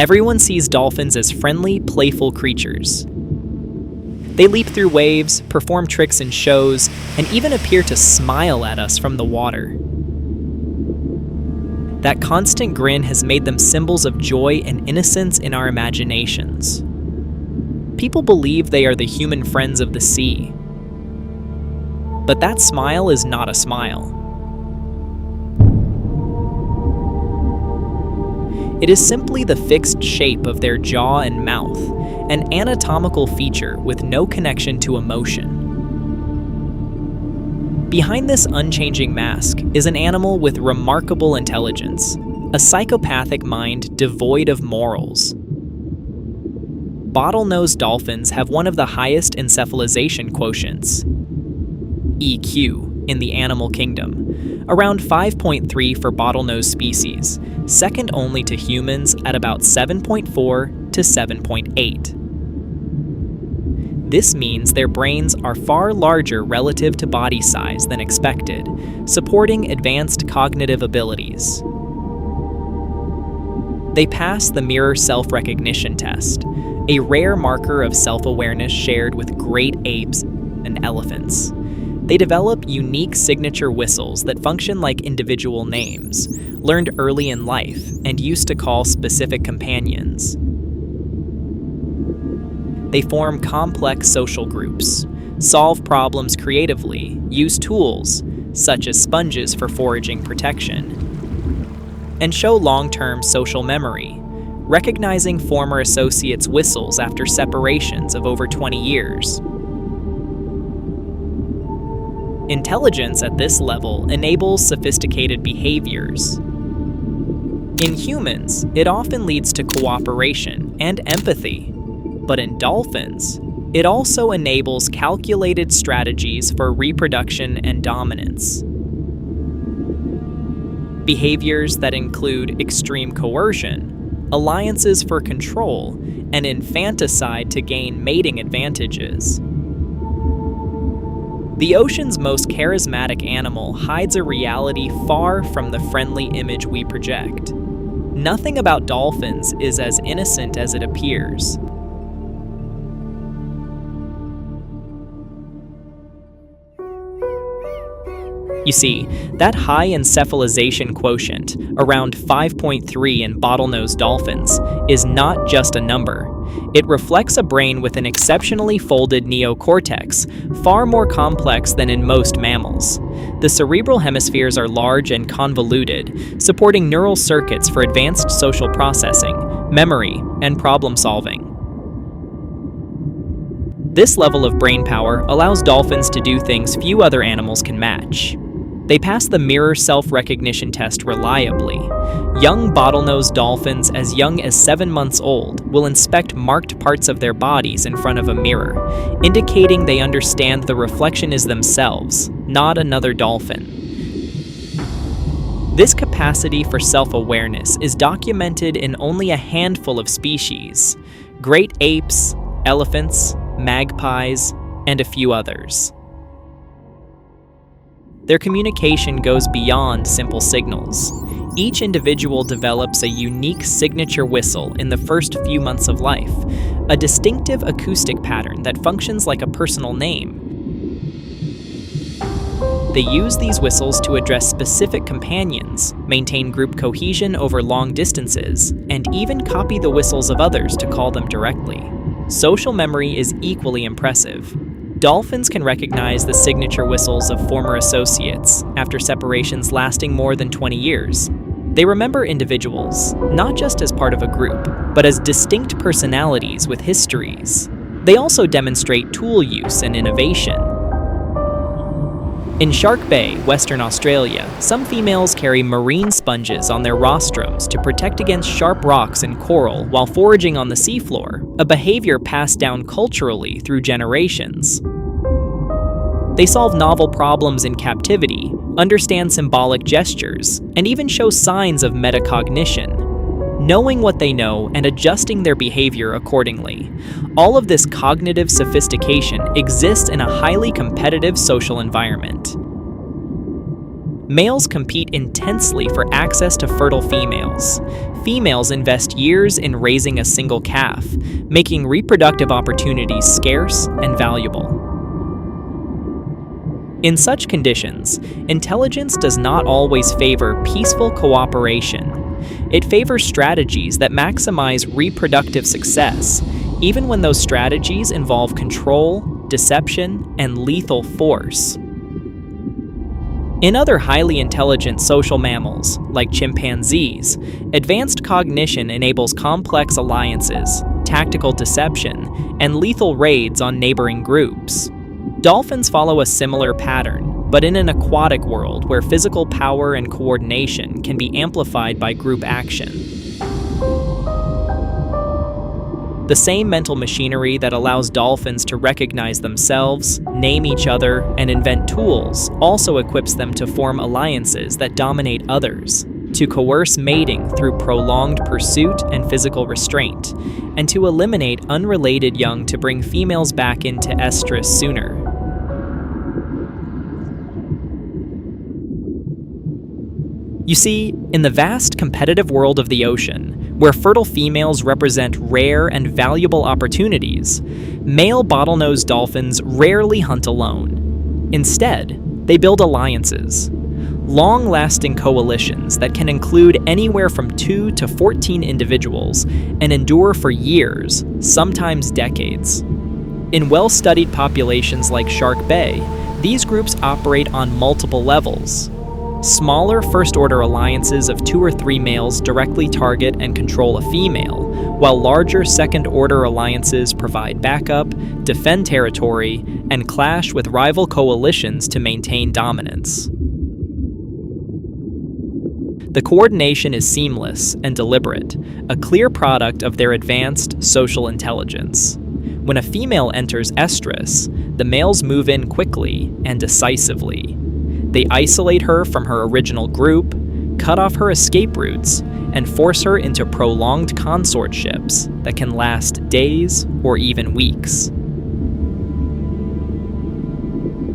Everyone sees dolphins as friendly, playful creatures. They leap through waves, perform tricks in shows, and even appear to smile at us from the water. That constant grin has made them symbols of joy and innocence in our imaginations. People believe they are the human friends of the sea. But that smile is not a smile. It is simply the fixed shape of their jaw and mouth, an anatomical feature with no connection to emotion. Behind this unchanging mask is an animal with remarkable intelligence, a psychopathic mind devoid of morals. Bottlenose dolphins have one of the highest encephalization quotients, EQ, in the animal kingdom, around 5.3 for bottlenose species, second only to humans at about 7.4 to 7.8. This means their brains are far larger relative to body size than expected, supporting advanced cognitive abilities. They pass the mirror self-recognition test, a rare marker of self-awareness shared with great apes and elephants. They develop unique signature whistles that function like individual names, learned early in life and used to call specific companions. They form complex social groups, solve problems creatively, use tools, such as sponges for foraging protection, and show long-term social memory, recognizing former associates' whistles after separations of over 20 years. Intelligence at this level enables sophisticated behaviors. In humans, it often leads to cooperation and empathy. But in dolphins, it also enables calculated strategies for reproduction and dominance. Behaviors that include extreme coercion, alliances for control, and infanticide to gain mating advantages. The ocean's most charismatic animal hides a reality far from the friendly image we project. Nothing about dolphins is as innocent as it appears. You see, that high encephalization quotient, around 5.3 in bottlenose dolphins, is not just a number. It reflects a brain with an exceptionally folded neocortex, far more complex than in most mammals. The cerebral hemispheres are large and convoluted, supporting neural circuits for advanced social processing, memory, and problem solving. This level of brain power allows dolphins to do things few other animals can match. They pass the mirror self-recognition test reliably. Young bottlenose dolphins as young as 7 months old will inspect marked parts of their bodies in front of a mirror, indicating they understand the reflection is themselves, not another dolphin. This capacity for self-awareness is documented in only a handful of species: great apes, elephants, magpies, and a few others. Their communication goes beyond simple signals. Each individual develops a unique signature whistle in the first few months of life, a distinctive acoustic pattern that functions like a personal name. They use these whistles to address specific companions, maintain group cohesion over long distances, and even copy the whistles of others to call them directly. Social memory is equally impressive. Dolphins can recognize the signature whistles of former associates after separations lasting more than 20 years. They remember individuals, not just as part of a group, but as distinct personalities with histories. They also demonstrate tool use and innovation. In Shark Bay, Western Australia, some females carry marine sponges on their rostrums to protect against sharp rocks and coral while foraging on the seafloor, a behavior passed down culturally through generations. They solve novel problems in captivity, understand symbolic gestures, and even show signs of metacognition, knowing what they know and adjusting their behavior accordingly. All of this cognitive sophistication exists in a highly competitive social environment. Males compete intensely for access to fertile females. Females invest years in raising a single calf, making reproductive opportunities scarce and valuable. In such conditions, intelligence does not always favor peaceful cooperation. It favors strategies that maximize reproductive success, even when those strategies involve control, deception, and lethal force. In other highly intelligent social mammals, like chimpanzees, advanced cognition enables complex alliances, tactical deception, and lethal raids on neighboring groups. Dolphins follow a similar pattern, but in an aquatic world where physical power and coordination can be amplified by group action. The same mental machinery that allows dolphins to recognize themselves, name each other, and invent tools also equips them to form alliances that dominate others, to coerce mating through prolonged pursuit and physical restraint, and to eliminate unrelated young to bring females back into estrus sooner. You see, in the vast competitive world of the ocean, where fertile females represent rare and valuable opportunities, male bottlenose dolphins rarely hunt alone. Instead, they build alliances, long-lasting coalitions that can include anywhere from 2 to 14 individuals and endure for years, sometimes decades. In well-studied populations like Shark Bay, these groups operate on multiple levels. Smaller first-order alliances of 2 or 3 males directly target and control a female, while larger second-order alliances provide backup, defend territory, and clash with rival coalitions to maintain dominance. The coordination is seamless and deliberate, a clear product of their advanced social intelligence. When a female enters estrus, the males move in quickly and decisively. They isolate her from her original group, cut off her escape routes, and force her into prolonged consortships that can last days or even weeks.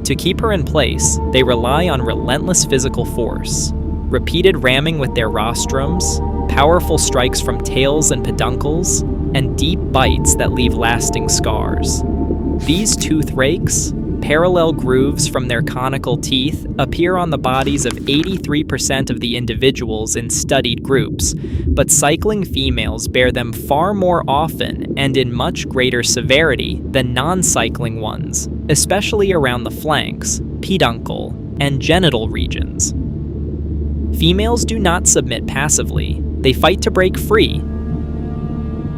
To keep her in place, they rely on relentless physical force, repeated ramming with their rostrums, powerful strikes from tails and peduncles, and deep bites that leave lasting scars. These tooth rakes, parallel grooves from their conical teeth, appear on the bodies of 83% of the individuals in studied groups, but cycling females bear them far more often and in much greater severity than non-cycling ones, especially around the flanks, peduncle, and genital regions. Females do not submit passively. They fight to break free,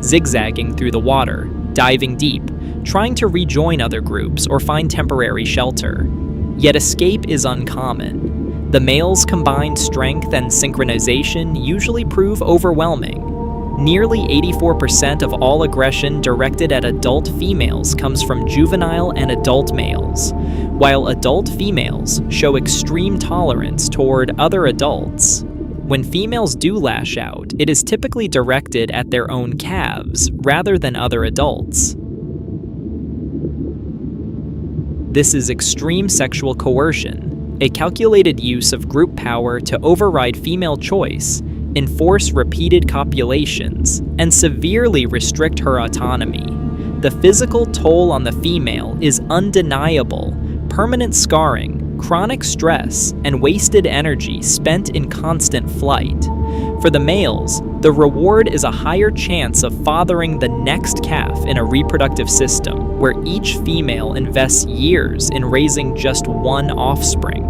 zigzagging through the water, diving deep, trying to rejoin other groups or find temporary shelter. Yet escape is uncommon. The males' combined strength and synchronization usually prove overwhelming. Nearly 84% of all aggression directed at adult females comes from juvenile and adult males, while adult females show extreme tolerance toward other adults. When females do lash out, it is typically directed at their own calves rather than other adults. This is extreme sexual coercion, a calculated use of group power to override female choice, enforce repeated copulations, and severely restrict her autonomy. The physical toll on the female is undeniable: permanent scarring, chronic stress, and wasted energy spent in constant flight. For the males, the reward is a higher chance of fathering the next calf in a reproductive system where each female invests years in raising just one offspring.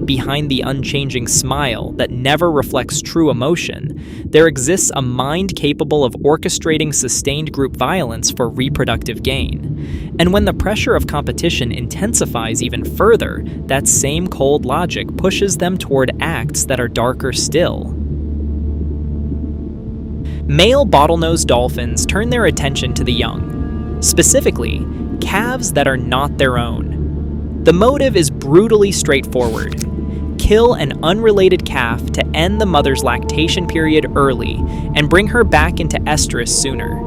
Behind the unchanging smile that never reflects true emotion, there exists a mind capable of orchestrating sustained group violence for reproductive gain. And when the pressure of competition intensifies even further, that same cold logic pushes them toward acts that are darker still. Male bottlenose dolphins turn their attention to the young, specifically, calves that are not their own. The motive is brutally straightforward: kill an unrelated calf to end the mother's lactation period early and bring her back into estrus sooner.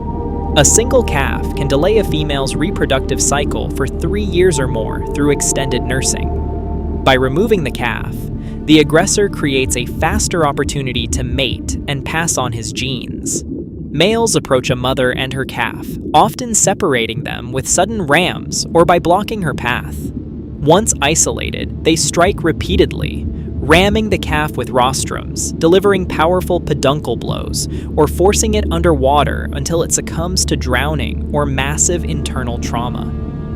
A single calf can delay a female's reproductive cycle for 3 years or more through extended nursing. By removing the calf, the aggressor creates a faster opportunity to mate and pass on his genes. Males approach a mother and her calf, often separating them with sudden rams or by blocking her path. Once isolated, they strike repeatedly, ramming the calf with rostrums, delivering powerful peduncle blows, or forcing it underwater until it succumbs to drowning or massive internal trauma.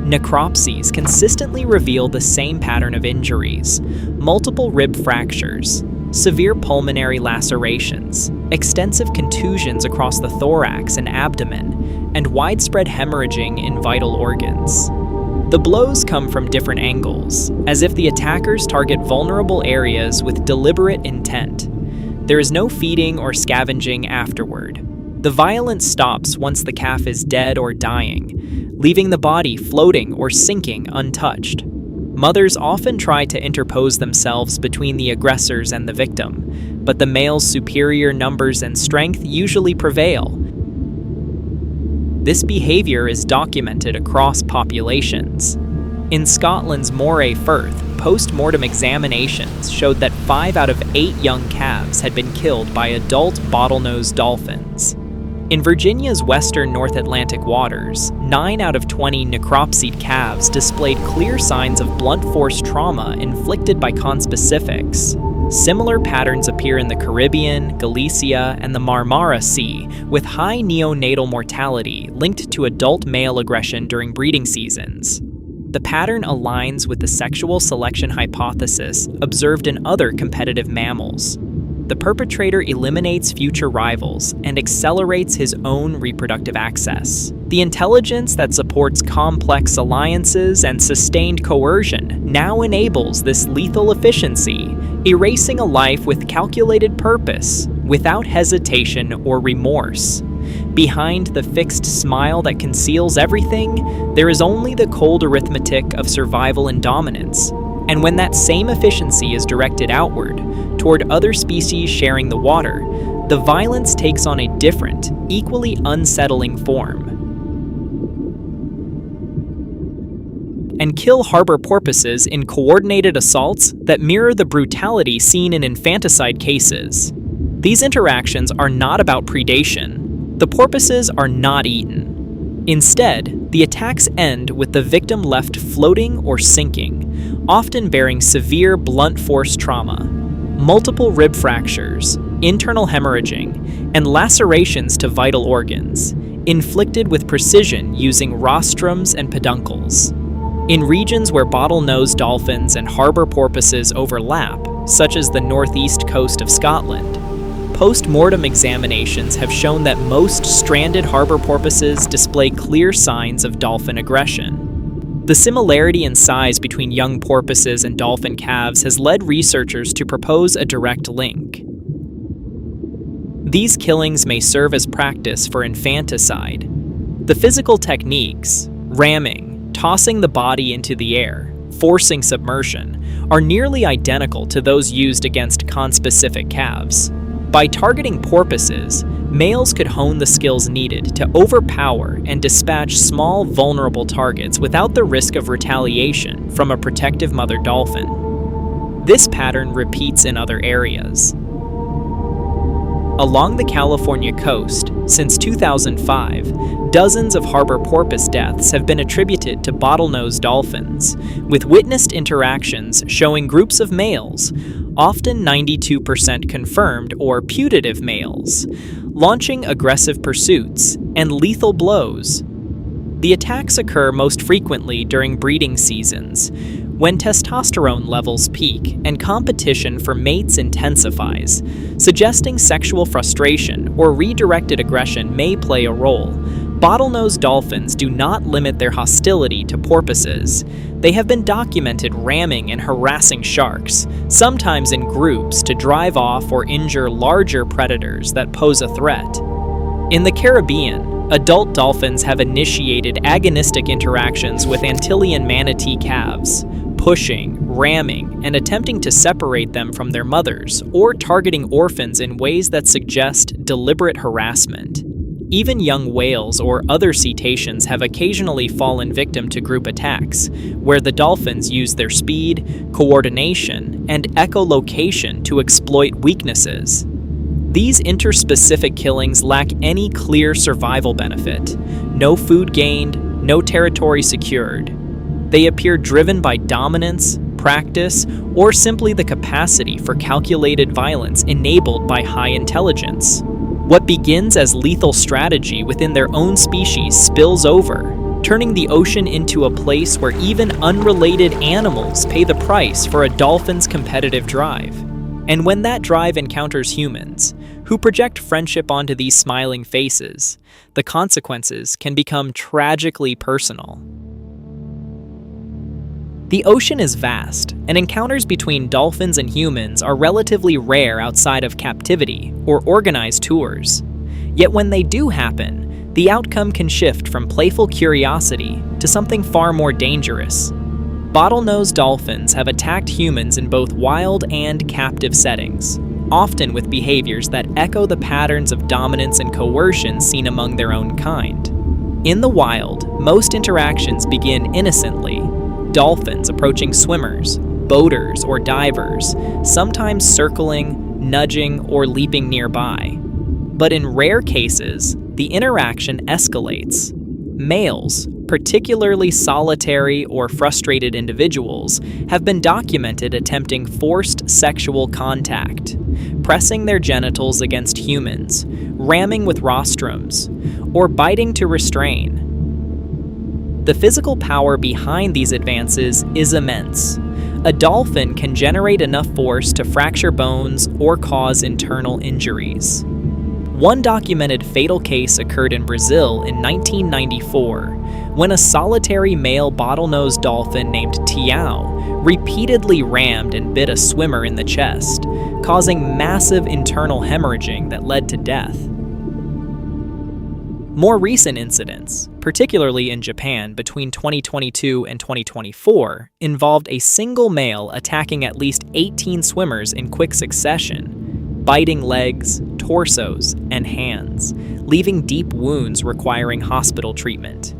Necropsies consistently reveal the same pattern of injuries: multiple rib fractures, severe pulmonary lacerations, extensive contusions across the thorax and abdomen, and widespread hemorrhaging in vital organs. The blows come from different angles, as if the attackers target vulnerable areas with deliberate intent. There is no feeding or scavenging afterward. The violence stops once the calf is dead or dying, leaving the body floating or sinking untouched. Mothers often try to interpose themselves between the aggressors and the victim, but the male's superior numbers and strength usually prevail. This behavior is documented across populations. In Scotland's Moray Firth, post-mortem examinations showed that 5 out of 8 young calves had been killed by adult bottlenose dolphins. In Virginia's western North Atlantic waters, 9 out of 20 necropsied calves displayed clear signs of blunt force trauma inflicted by conspecifics. Similar patterns appear in the Caribbean, Galicia, and the Marmara Sea, with high neonatal mortality linked to adult male aggression during breeding seasons. The pattern aligns with the sexual selection hypothesis observed in other competitive mammals. The perpetrator eliminates future rivals and accelerates his own reproductive access. The intelligence that supports complex alliances and sustained coercion now enables this lethal efficiency, erasing a life with calculated purpose, without hesitation or remorse. Behind the fixed smile that conceals everything, there is only the cold arithmetic of survival and dominance. And when that same efficiency is directed outward, toward other species sharing the water, the violence takes on a different, equally unsettling form. And kill harbor porpoises in coordinated assaults that mirror the brutality seen in infanticide cases. These interactions are not about predation. The porpoises are not eaten. Instead, the attacks end with the victim left floating or sinking, often bearing severe blunt force trauma, multiple rib fractures, internal hemorrhaging, and lacerations to vital organs, inflicted with precision using rostrums and peduncles. In regions where bottlenose dolphins and harbor porpoises overlap, such as the northeast coast of Scotland, post-mortem examinations have shown that most stranded harbor porpoises display clear signs of dolphin aggression. The similarity in size between young porpoises and dolphin calves has led researchers to propose a direct link. These killings may serve as practice for infanticide. The physical techniques, ramming, tossing the body into the air, forcing submersion, are nearly identical to those used against conspecific calves. By targeting porpoises, males could hone the skills needed to overpower and dispatch small, vulnerable targets without the risk of retaliation from a protective mother dolphin. This pattern repeats in other areas. Along the California coast, since 2005, dozens of harbor porpoise deaths have been attributed to bottlenose dolphins, with witnessed interactions showing groups of males, often 92% confirmed or putative males, launching aggressive pursuits and lethal blows. The attacks occur most frequently during breeding seasons, when testosterone levels peak and competition for mates intensifies, suggesting sexual frustration or redirected aggression may play a role. Bottlenose dolphins do not limit their hostility to porpoises. They have been documented ramming and harassing sharks, sometimes in groups to drive off or injure larger predators that pose a threat. In the Caribbean, adult dolphins have initiated agonistic interactions with Antillean manatee calves, pushing, ramming, and attempting to separate them from their mothers, or targeting orphans in ways that suggest deliberate harassment. Even young whales or other cetaceans have occasionally fallen victim to group attacks, where the dolphins use their speed, coordination, and echolocation to exploit weaknesses. These interspecific killings lack any clear survival benefit. No food gained, no territory secured. They appear driven by dominance, practice, or simply the capacity for calculated violence enabled by high intelligence. What begins as lethal strategy within their own species spills over, turning the ocean into a place where even unrelated animals pay the price for a dolphin's competitive drive. And when that drive encounters humans, who project friendship onto these smiling faces, the consequences can become tragically personal. The ocean is vast, and encounters between dolphins and humans are relatively rare outside of captivity or organized tours. Yet when they do happen, the outcome can shift from playful curiosity to something far more dangerous. Bottlenose dolphins have attacked humans in both wild and captive settings, often with behaviors that echo the patterns of dominance and coercion seen among their own kind. In the wild, most interactions begin innocently. Dolphins approaching swimmers, boaters, or divers, sometimes circling, nudging, or leaping nearby. But in rare cases, the interaction escalates. Males, particularly solitary or frustrated individuals, have been documented attempting forced sexual contact, pressing their genitals against humans, ramming with rostrums, or biting to restrain. The physical power behind these advances is immense. A dolphin can generate enough force to fracture bones or cause internal injuries. One documented fatal case occurred in Brazil in 1994, when a solitary male bottlenose dolphin named Tiao repeatedly rammed and bit a swimmer in the chest, causing massive internal hemorrhaging that led to death. More recent incidents, particularly in Japan between 2022 and 2024, involved a single male attacking at least 18 swimmers in quick succession, biting legs, torsos, and hands, leaving deep wounds requiring hospital treatment.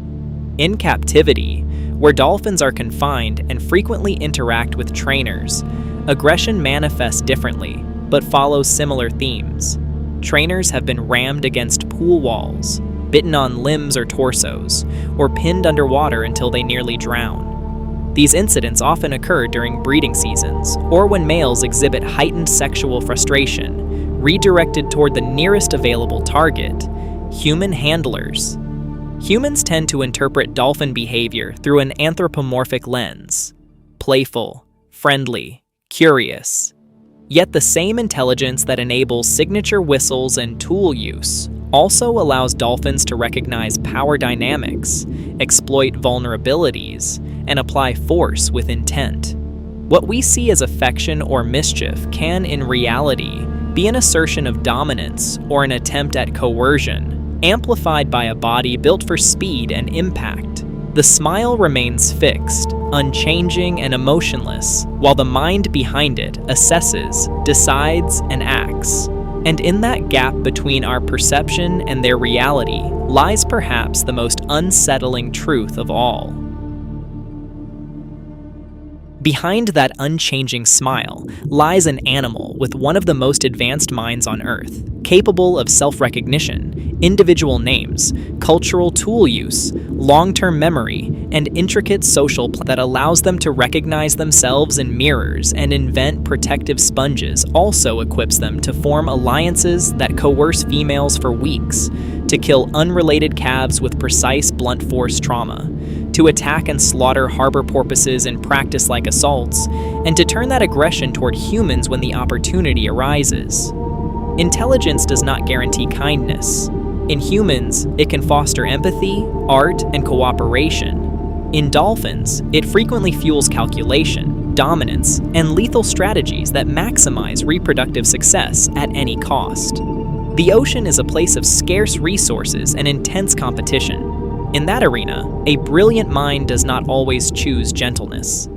In captivity, where dolphins are confined and frequently interact with trainers, aggression manifests differently, but follows similar themes. Trainers have been rammed against pool walls, bitten on limbs or torsos, or pinned underwater until they nearly drown. These incidents often occur during breeding seasons, or when males exhibit heightened sexual frustration, redirected toward the nearest available target, human handlers. Humans tend to interpret dolphin behavior through an anthropomorphic lens: playful, friendly, curious. Yet the same intelligence that enables signature whistles and tool use also allows dolphins to recognize power dynamics, exploit vulnerabilities, and apply force with intent. What we see as affection or mischief can, in reality, be an assertion of dominance or an attempt at coercion, amplified by a body built for speed and impact. The smile remains fixed, unchanging, and emotionless, while the mind behind it assesses, decides, and acts. And in that gap between our perception and their reality lies perhaps the most unsettling truth of all. Behind that unchanging smile lies an animal with one of the most advanced minds on Earth, capable of self-recognition, individual names, cultural tool use, long-term memory, and intricate social that allows them to recognize themselves in mirrors and invent protective sponges. Also equips them to form alliances that coerce females for weeks, to kill unrelated calves with precise blunt force trauma, to attack and slaughter harbor porpoises in practice-like assaults, and to turn that aggression toward humans when the opportunity arises. Intelligence does not guarantee kindness. In humans, it can foster empathy, art, and cooperation. In dolphins, it frequently fuels calculation, dominance, and lethal strategies that maximize reproductive success at any cost. The ocean is a place of scarce resources and intense competition. In that arena, a brilliant mind does not always choose gentleness.